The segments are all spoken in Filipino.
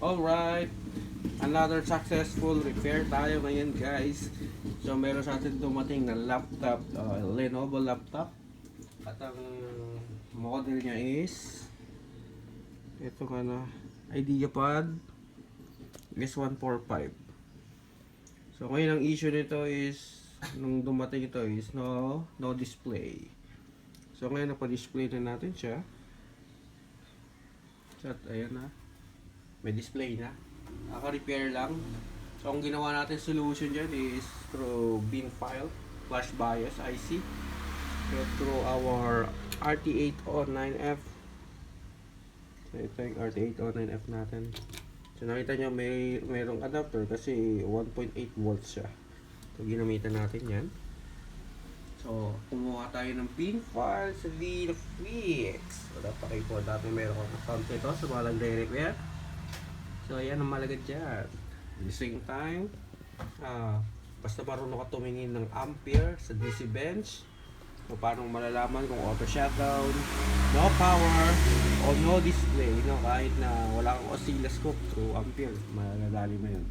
Alright, another successful repair tayo ngayon guys. So meron sa atin dumating na laptop, Lenovo laptop. At ang model niya is itong IdeaPad S145. So ngayon ang issue nito is nung dumating ito is no display. So ngayon napa-display na natin siya. At ayan na. May display na. Naka-repair lang. So ang ginawa natin solution dyan is through bin file, flash BIOS IC. So through our RT809F. So ito yung RT809F natin. So nakita nyo mayroong adapter kasi 1.8 volts siya. So ginamitan natin yan. So kumuha tayo ng pin file sa VFix. So dapat kayo po dati mayroon akong account nito sa mga nagre-repair. So ayan ang malagad dyan. At the same time, basta marunong ka tumingin ng ampere sa DC bench, o paano malalaman kung auto shutdown, no power, o no display, no, kahit na wala kang oscilloscope, through ampere, maladali mo yun.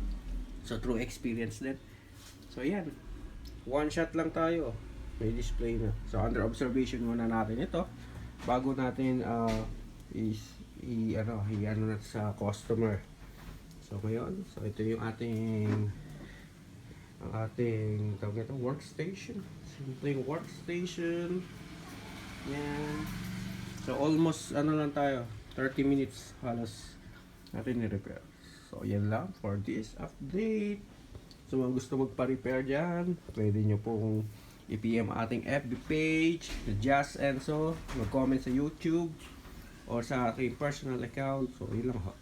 So through experience din. So ayan, one shot lang tayo, may display na. So under observation muna natin ito bago natin i-ano natin sa customer. So ngayon, so ito yung ating tawag ito, workstation. Simpleng workstation. Yan. So almost lang tayo, 30 minutes halos natin ni-repair. So yan lang for this update. So mga gusto magpa-repair dyan, pwede nyo pong i-PM ating FB page, the Just Enzo, mag-comment sa YouTube or sa aking personal account. So yun lang ho.